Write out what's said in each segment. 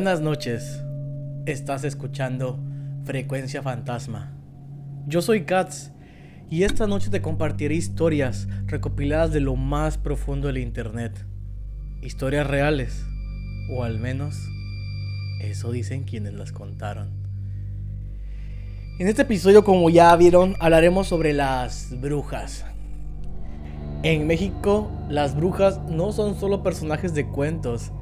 Buenas noches, estás escuchando Frecuencia Fantasma. Yo soy Katz y esta noche te compartiré historias recopiladas de lo más profundo del internet. Historias reales, o al menos eso dicen quienes las contaron. En este episodio, como ya vieron, hablaremos sobre las brujas. En México, las brujas no son solo personajes de cuentos.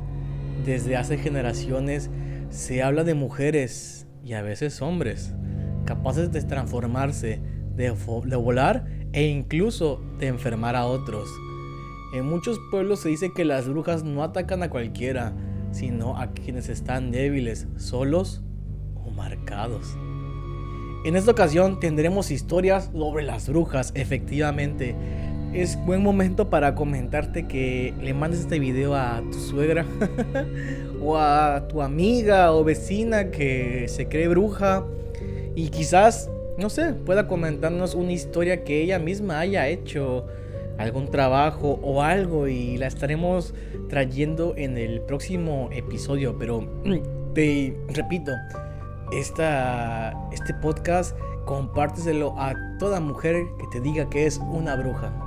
Desde hace generaciones se habla de mujeres y a veces hombres capaces de transformarse, de volar e incluso de enfermar a otros. En muchos pueblos se dice que las brujas no atacan a cualquiera, sino a quienes están débiles, solos o marcados. En esta ocasión tendremos historias sobre las brujas, efectivamente. Es buen momento para comentarte que le mandes este video a tu suegra o a tu amiga o vecina que se cree bruja y quizás, no sé, pueda comentarnos una historia que ella misma haya hecho, algún trabajo o algo, y la estaremos trayendo en el próximo episodio. Pero te repito, este podcast compárteselo a toda mujer que te diga que es una bruja.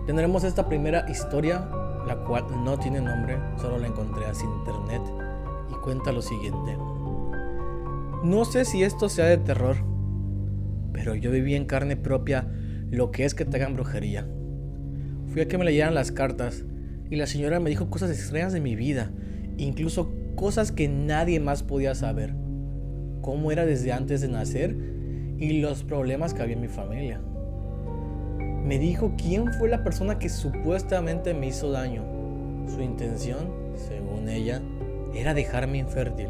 Tendremos esta primera historia, la cual no tiene nombre, solo la encontré así en internet, y cuenta lo siguiente. No sé si esto sea de terror, pero yo viví en carne propia lo que es que te hagan brujería. Fui a que me leyeran las cartas y la señora me dijo cosas extrañas de mi vida, incluso cosas que nadie más podía saber, cómo era desde antes de nacer y los problemas que había en mi familia. Me dijo quién fue la persona que supuestamente me hizo daño. Su intención, según ella, era dejarme infértil,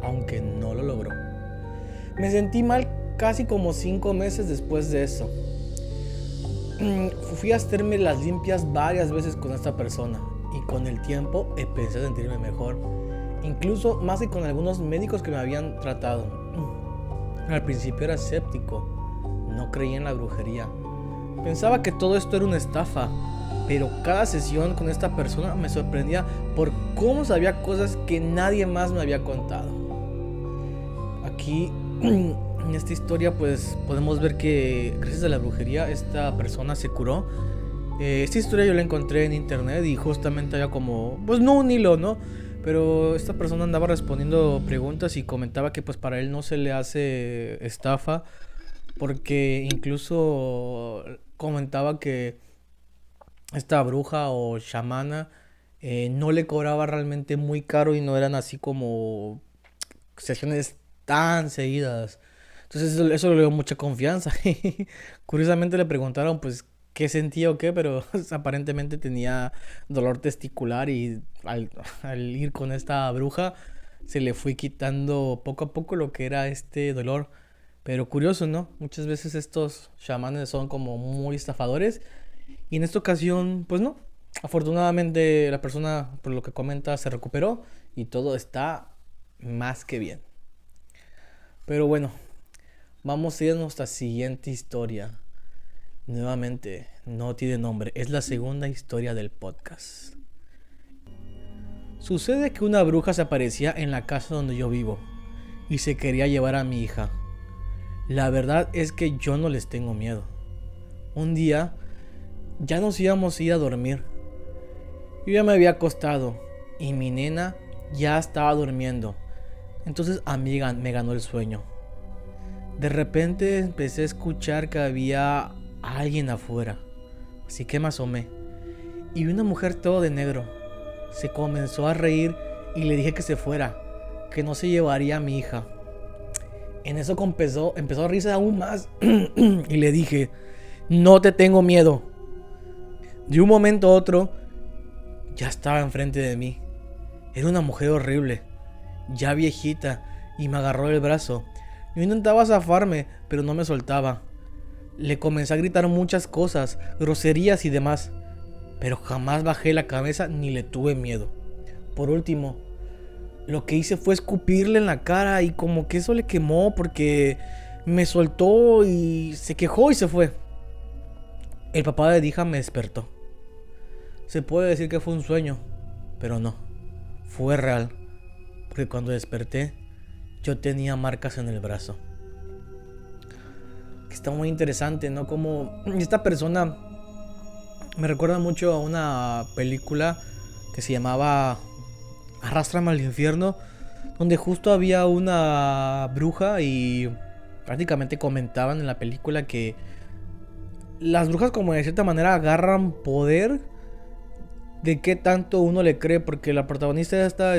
aunque no lo logró. Me sentí mal casi como 5 meses después de eso. Fui a hacerme las limpias varias veces con esta persona y con el tiempo empecé a sentirme mejor, incluso más que con algunos médicos que me habían tratado. Al principio era escéptico, no creía en la brujería. Pensaba que todo esto era una estafa, pero cada sesión con esta persona me sorprendía por cómo sabía cosas que nadie más me había contado. Aquí, en esta historia, pues podemos ver que gracias a la brujería esta persona se curó. Esta historia yo la encontré en internet y justamente había como, pues no un hilo, ¿no? Pero esta persona andaba respondiendo preguntas y comentaba que pues para él no se le hace estafa, porque incluso comentaba que esta bruja o chamana no le cobraba realmente muy caro y no eran así como sesiones tan seguidas. Entonces eso le dio mucha confianza. Curiosamente le preguntaron pues qué sentía o qué, pero aparentemente tenía dolor testicular y al ir con esta bruja se le fue quitando poco a poco lo que era este dolor. Pero curioso, ¿no? Muchas veces estos chamanes son como muy estafadores. Y en esta ocasión, pues no. Afortunadamente la persona, por lo que comenta, se recuperó y todo está más que bien. Pero bueno, vamos a ir a nuestra siguiente historia. Nuevamente, no tiene nombre. Es la segunda historia del podcast. Sucede que una bruja se aparecía en la casa donde yo vivo y se quería llevar a mi hija. La verdad es que yo no les tengo miedo. Un día ya nos íbamos a ir a dormir. Yo ya me había acostado y mi nena ya estaba durmiendo. Entonces me ganó el sueño. De repente empecé a escuchar que había alguien afuera. Así que me asomé y vi una mujer todo de negro. Se comenzó a reír y le dije que se fuera, que no se llevaría a mi hija. En eso empezó a reírse aún más y le dije, no te tengo miedo. De un momento a otro, ya estaba enfrente de mí. Era una mujer horrible, ya viejita, y me agarró el brazo. Yo intentaba zafarme, pero no me soltaba. Le comencé a gritar muchas cosas, groserías y demás, pero jamás bajé la cabeza ni le tuve miedo. Por último, lo que hice fue escupirle en la cara y como que eso le quemó porque me soltó y se quejó y se fue. El papá de Dija me despertó. Se puede decir que fue un sueño, pero no, fue real. porque cuando desperté yo tenía marcas en el brazo. Está muy interesante, ¿no? Como esta persona me recuerda mucho a una película que se llamaba Arrástrame al infierno, donde justo había una bruja y prácticamente comentaban en la película que las brujas como de cierta manera agarran poder de qué tanto uno le cree, porque la protagonista de esta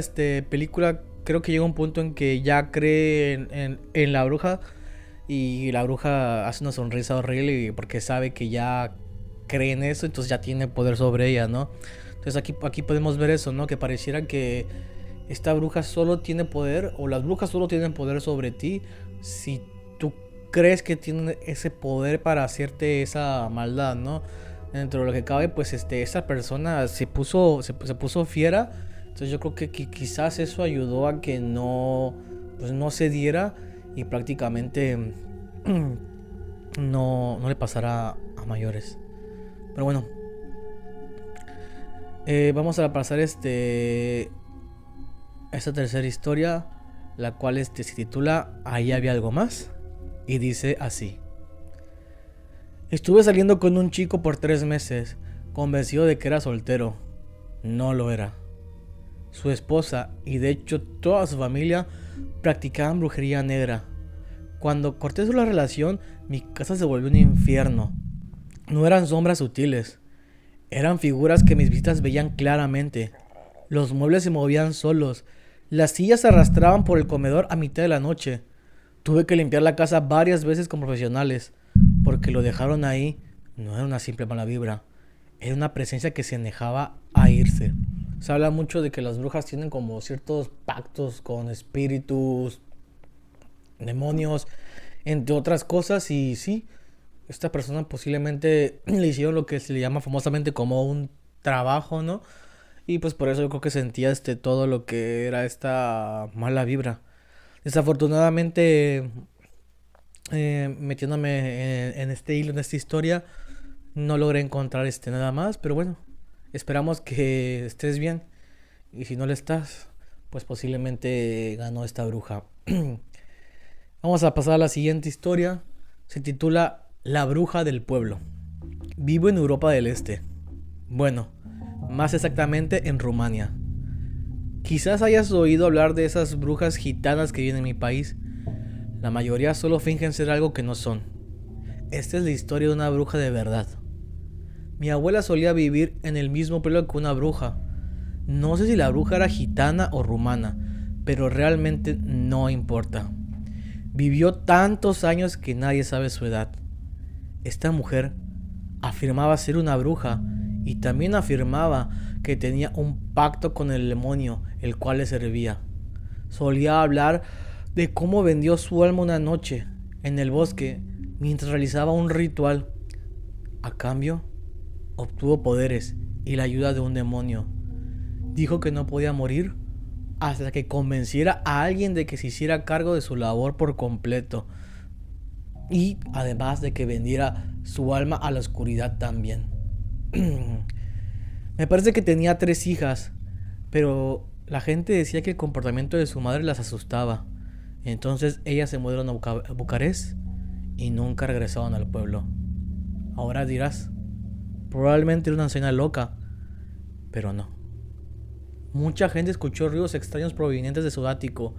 película creo que llega a un punto en que ya cree en la bruja, y la bruja hace una sonrisa horrible porque sabe que ya cree en eso, entonces ya tiene poder sobre ella, ¿no? Entonces aquí podemos ver eso, ¿no? Que pareciera que esta bruja solo tiene poder, o las brujas solo tienen poder sobre ti si tú crees que tienen ese poder para hacerte esa maldad, ¿no? Dentro de lo que cabe, pues esa persona se puso fiera. Entonces yo creo que quizás eso ayudó a que pues no se diera y prácticamente no le pasara a mayores. Pero bueno, vamos a pasar esta tercera historia, la cual se titula Ahí había algo más, y dice así: estuve saliendo con un chico por 3 meses, convencido de que era soltero. No lo era. Su esposa y de hecho toda su familia practicaban brujería negra. Cuando corté la relación, mi casa se volvió un infierno. No eran sombras sutiles, eran figuras que mis visitas veían claramente. Los muebles se movían solos, las sillas se arrastraban por el comedor a mitad de la noche. Tuve que limpiar la casa varias veces con profesionales, porque lo dejaron ahí. No era una simple mala vibra, era una presencia que se negaba a irse. Se habla mucho de que las brujas tienen como ciertos pactos con espíritus, demonios, entre otras cosas, y sí, esta persona posiblemente le hicieron lo que se le llama famosamente como un trabajo, ¿no? Y pues por eso yo creo que sentía todo lo que era esta mala vibra. Desafortunadamente, metiéndome en este hilo, en esta historia, no logré encontrar nada más, pero bueno, esperamos que estés bien, y si no lo estás, pues posiblemente ganó esta bruja. Vamos a pasar a la siguiente historia. Se titula La bruja del pueblo. Vivo en Europa del Este. Bueno, más exactamente en Rumania. Quizás hayas oído hablar de esas brujas gitanas que viven en mi país. La mayoría solo fingen ser algo que no son. Esta es la historia de una bruja de verdad. Mi abuela solía vivir en el mismo pueblo que una bruja. No sé si la bruja era gitana o rumana, pero realmente no importa. Vivió tantos años que nadie sabe su edad. Esta mujer afirmaba ser una bruja y también afirmaba que tenía un pacto con el demonio, el cual le servía. Solía hablar de cómo vendió su alma una noche en el bosque mientras realizaba un ritual. A cambio, obtuvo poderes y la ayuda de un demonio. Dijo que no podía morir hasta que convenciera a alguien de que se hiciera cargo de su labor por completo, y además de que vendiera su alma a la oscuridad también. Me parece que tenía 3 hijas, pero la gente decía que el comportamiento de su madre las asustaba. Entonces ellas se mudaron a Bucarest y nunca regresaron al pueblo. Ahora dirás, probablemente era una anciana loca, pero no. Mucha gente escuchó ruidos extraños provenientes de su ático,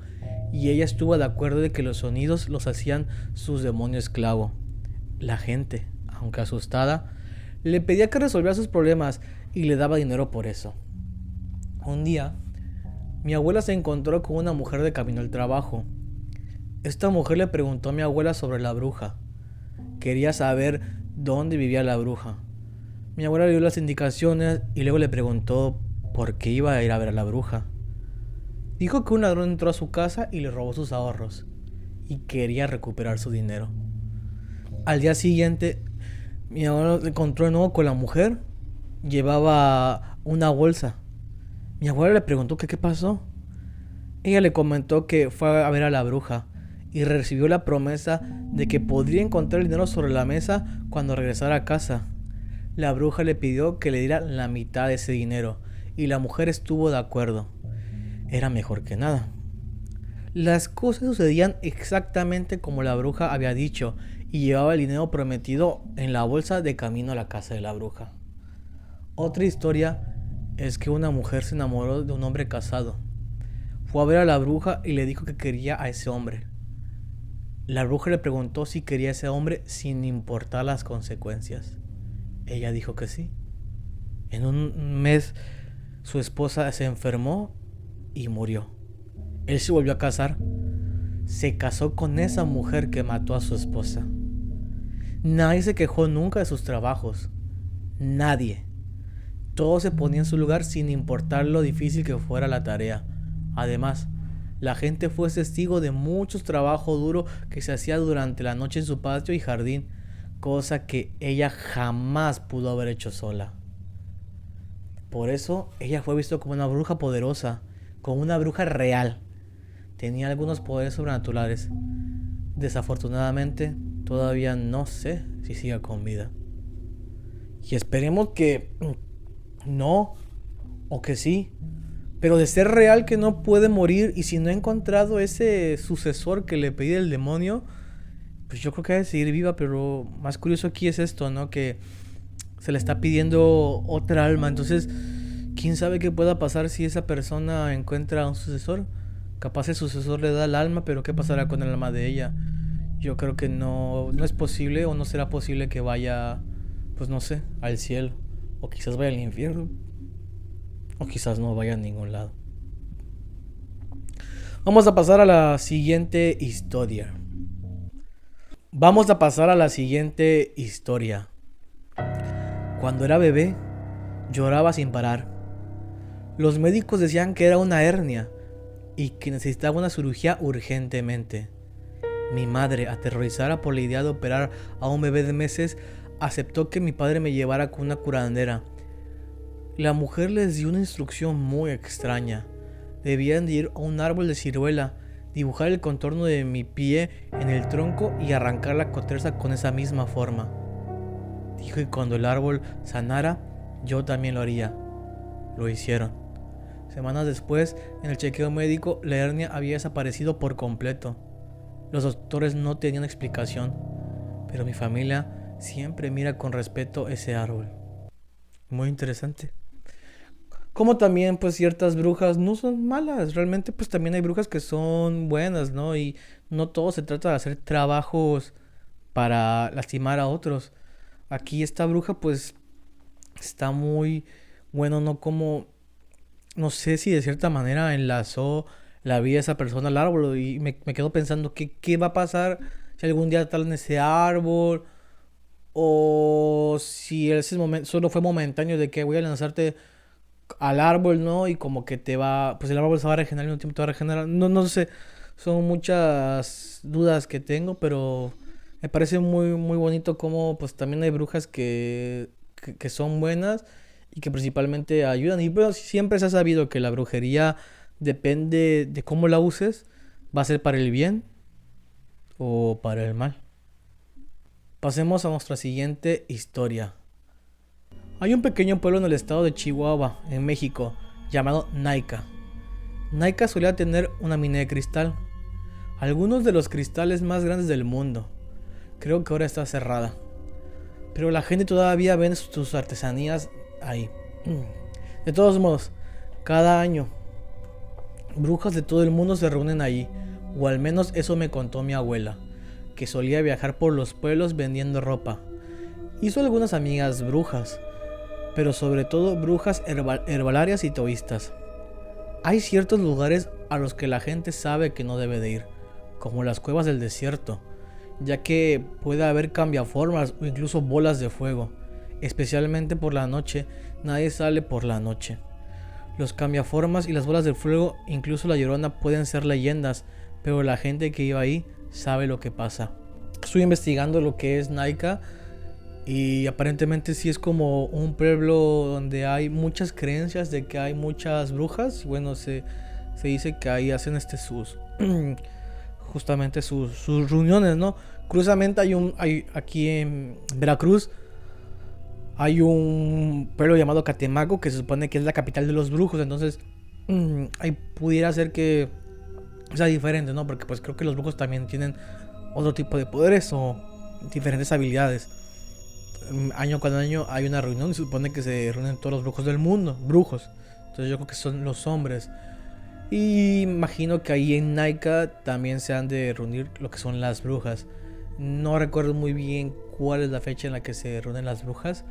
y ella estuvo de acuerdo de que los sonidos los hacían sus demonios esclavo. La gente, aunque asustada, le pedía que resolviera sus problemas y le daba dinero por eso. Un día, mi abuela se encontró con una mujer de camino al trabajo. Esta mujer le preguntó a mi abuela sobre la bruja. Quería saber dónde vivía la bruja. Mi abuela le dio las indicaciones y luego le preguntó por qué iba a ir a ver a la bruja. Dijo que un ladrón entró a su casa y le robó sus ahorros y quería recuperar su dinero. Al día siguiente, mi abuela se encontró de nuevo con la mujer. Llevaba una bolsa. Mi abuela le preguntó que qué pasó. Ella le comentó que fue a ver a la bruja y recibió la promesa de que podría encontrar el dinero sobre la mesa cuando regresara a casa. La bruja le pidió que le diera la mitad de ese dinero y la mujer estuvo de acuerdo. Era mejor que nada. Las cosas sucedían exactamente como la bruja había dicho y llevaba el dinero prometido en la bolsa de camino a la casa de la bruja. Otra historia es que una mujer se enamoró de un hombre casado. Fue a ver a la bruja y le dijo que quería a ese hombre. La bruja le preguntó si quería a ese hombre sin importar las consecuencias. Ella dijo que sí. En un mes su esposa se enfermó y murió. Él se volvió a casar. Se casó con esa mujer que mató a su esposa. Nadie se quejó nunca de sus trabajos. Nadie. Todo se ponía en su lugar sin importar lo difícil que fuera la tarea. Además, la gente fue testigo de muchos trabajos duros que se hacía durante la noche en su patio y jardín, cosa que ella jamás pudo haber hecho sola. Por eso, ella fue vista como una bruja poderosa, como una bruja real. Tenía algunos poderes sobrenaturales. Desafortunadamente, todavía no sé si siga con vida. Y esperemos que no, o que sí. Pero de ser real que no puede morir, y si no ha encontrado ese sucesor que le pedí el demonio, pues yo creo que debe seguir viva. Pero más curioso aquí es esto, ¿no? Que se le está pidiendo otra alma. Entonces, ¿quién sabe qué pueda pasar si esa persona encuentra un sucesor? Capaz el sucesor le da el alma, pero ¿qué pasará con el alma de ella? Yo creo que no es posible, o no será posible que vaya, pues no sé, al cielo. O quizás vaya al infierno. O quizás no vaya a ningún lado. Vamos a pasar a la siguiente historia. Cuando era bebé, lloraba sin parar. Los médicos decían que era una hernia y que necesitaba una cirugía urgentemente. Mi madre, aterrorizada por la idea de operar a un bebé de meses, aceptó que mi padre me llevara con una curandera. La mujer les dio una instrucción muy extraña. Debían de ir a un árbol de ciruela, dibujar el contorno de mi pie en el tronco y arrancar la corteza con esa misma forma. Dijo que cuando el árbol sanara, yo también lo haría. Lo hicieron. Semanas después, en el chequeo médico, la hernia había desaparecido por completo. Los doctores no tenían explicación, pero mi familia siempre mira con respeto ese árbol. Muy interesante. Como también, pues, ciertas brujas no son malas. Realmente, pues, también hay brujas que son buenas, ¿no? Y no todo se trata de hacer trabajos para lastimar a otros. Aquí esta bruja, pues, está muy bueno, ¿no? Como, no sé si de cierta manera enlazó la vida de esa persona al árbol. Y me quedo pensando, ¿qué va a pasar si algún día talan ese árbol? O si ese momento solo fue momentáneo de que voy a lanzarte al árbol, ¿no? Y como que te va, pues el árbol se va a regenerar y un tiempo te va a regenerar. No sé, son muchas dudas que tengo, pero me parece muy bonito como pues también hay brujas que son buenas y que principalmente ayudan. Y bueno, siempre se ha sabido que la brujería depende de cómo la uses, va a ser para el bien o para el mal. Pasemos a nuestra siguiente historia. Hay un pequeño pueblo en el estado de Chihuahua, en México, llamado Naica. Naica solía tener una mina de cristal, algunos de los cristales más grandes del mundo. Creo que ahora está cerrada, pero la gente todavía vende sus artesanías ahí. De todos modos, cada año, brujas de todo el mundo se reúnen allí, o al menos eso me contó mi abuela, que solía viajar por los pueblos vendiendo ropa. Hizo algunas amigas brujas, pero sobre todo brujas herbalarias y taoístas. Hay ciertos lugares a los que la gente sabe que no debe de ir, como las cuevas del desierto, ya que puede haber cambiaformas o incluso bolas de fuego. Especialmente por la noche, nadie sale por la noche. Los cambiaformas y las bolas de fuego, incluso la Llorona, pueden ser leyendas, pero la gente que iba ahí sabe lo que pasa. Estoy investigando lo que es Naica y aparentemente sí es como un pueblo donde hay muchas creencias de que hay muchas brujas. Bueno, se dice que ahí hacen sus justamente sus reuniones, ¿no? Curiosamente hay aquí en Veracruz hay un pueblo llamado Catemaco que se supone que es la capital de los brujos. Entonces ahí pudiera ser que O sea, diferente, ¿no? Porque pues creo que los brujos también tienen otro tipo de poderes o diferentes habilidades. Año con año hay una reunión y se supone que se reúnen todos los brujos del mundo, brujos. Entonces yo creo que son los hombres. Y imagino que ahí en Naika también se han de reunir lo que son las brujas. No recuerdo muy bien cuál es la fecha en la que se reúnen las brujas,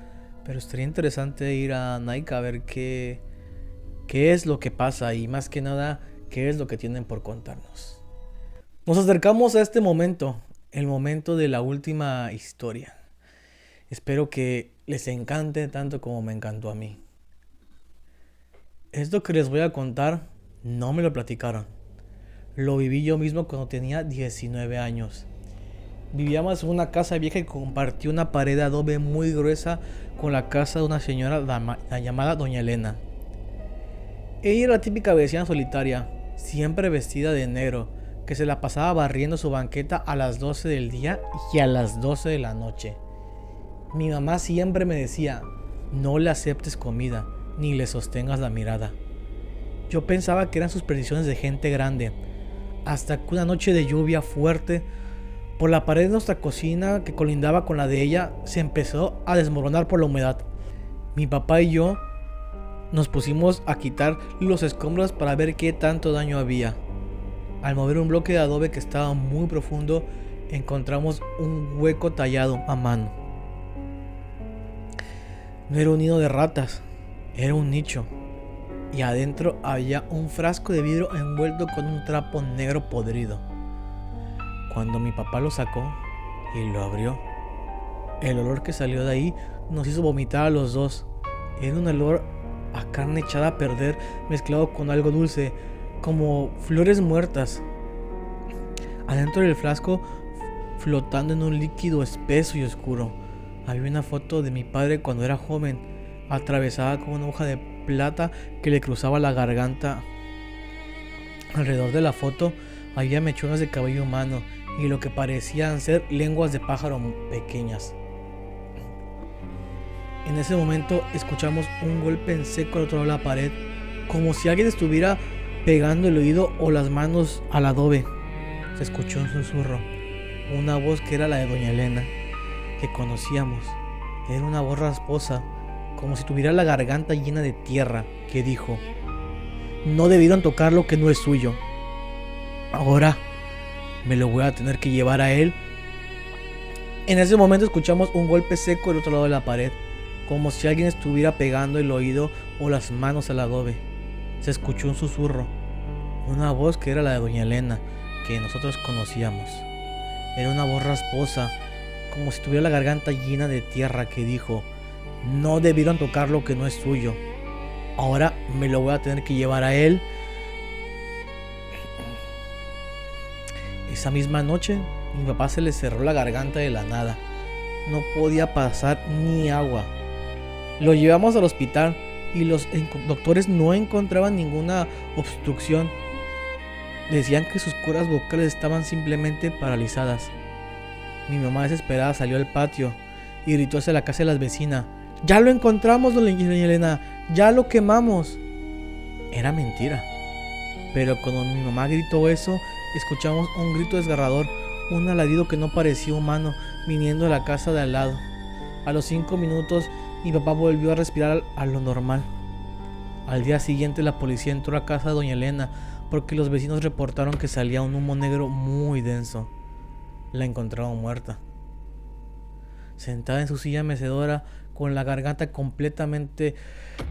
pero estaría interesante ir a Naika a ver qué es lo que pasa y más que nada qué es lo que tienen por contarnos. Nos acercamos a este momento, el momento de la última historia. Espero que les encante tanto como me encantó a mí. Esto que les voy a contar no me lo platicaron. Lo viví yo mismo cuando tenía 19 años. Vivíamos en una casa vieja y compartí una pared de adobe muy gruesa con la casa de una señora llamada Doña Elena. Ella era la típica vecina solitaria, siempre vestida de negro, que se la pasaba barriendo su banqueta a las 12 del día y a las 12 de la noche. Mi mamá siempre me decía, no le aceptes comida, ni le sostengas la mirada. Yo pensaba que eran supersticiones de gente grande, hasta que una noche de lluvia fuerte, por la pared de nuestra cocina que colindaba con la de ella, se empezó a desmoronar por la humedad. Mi papá y yo nos pusimos a quitar los escombros para ver qué tanto daño había. Al mover un bloque de adobe que estaba muy profundo, encontramos un hueco tallado a mano. No era un nido de ratas, era un nicho. Y adentro había un frasco de vidrio envuelto con un trapo negro podrido. Cuando mi papá lo sacó y lo abrió, el olor que salió de ahí nos hizo vomitar a los dos. Era un olor a carne echada a perder mezclado con algo dulce, como flores muertas. Adentro del frasco, flotando en un líquido espeso y oscuro, había una foto de mi padre cuando era joven, atravesada con una hoja de plata que le cruzaba la garganta. Alrededor de la foto había mechones de cabello humano y lo que parecían ser lenguas de pájaro pequeñas. En ese momento escuchamos un golpe en seco al otro lado de la pared, como si alguien estuviera pegando el oído o las manos al adobe. Se escuchó un susurro, una voz que era la de Doña Elena, que conocíamos. Era una voz rasposa, como si tuviera la garganta llena de tierra, que dijo: no debieron tocar lo que no es suyo. Ahora me lo voy a tener que llevar a él. En ese momento escuchamos un golpe seco del otro lado de la pared, como si alguien estuviera pegando el oído o las manos al adobe. Se escuchó un susurro, una voz que era la de Doña Elena, que nosotros conocíamos. Era una voz rasposa, como si tuviera la garganta llena de tierra, que dijo: no debieron tocar lo que no es suyo. Ahora me lo voy a tener que llevar a él. Esa misma noche, mi papá se le cerró la garganta de la nada. No podía pasar ni agua. Lo llevamos al hospital y los doctores no encontraban ninguna obstrucción. Decían que sus cuerdas vocales estaban simplemente paralizadas. Mi mamá desesperada salió al patio y gritó hacia la casa de las vecinas: ¡ya lo encontramos, doña Elena! ¡Ya lo quemamos! Era mentira. Pero cuando mi mamá gritó eso, escuchamos un grito desgarrador, un alarido que no parecía humano, viniendo de la casa de al lado. A los 5 minutos, mi papá volvió a respirar a lo normal. Al día siguiente, la policía entró a casa de doña Elena porque los vecinos reportaron que salía un humo negro muy denso. La encontraron muerta, sentada en su silla mecedora, con la garganta completamente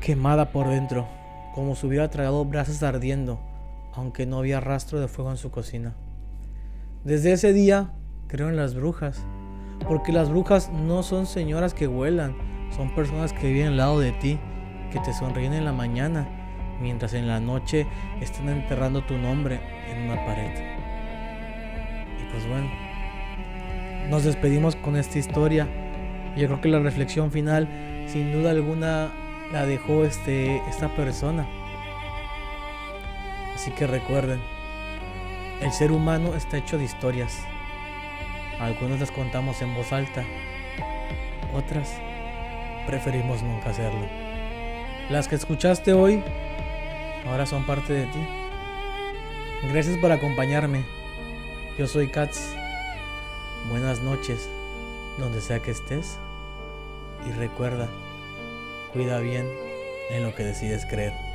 quemada por dentro, como si hubiera tragado brasas ardiendo, aunque no había rastro de fuego en su cocina. Desde ese día creo en las brujas, porque las brujas no son señoras que vuelan, son personas que viven al lado de ti, que te sonríen en la mañana, mientras en la noche están enterrando tu nombre en una pared. Y pues bueno, nos despedimos con esta historia. Yo creo que la reflexión final, sin duda alguna, la dejó esta persona. Así que recuerden, el ser humano está hecho de historias. Algunas las contamos en voz alta, otras preferimos nunca hacerlo. Las que escuchaste hoy ahora son parte de ti. Gracias por acompañarme. Yo soy Katz. Buenas noches, donde sea que estés. Y recuerda, cuida bien en lo que decides creer.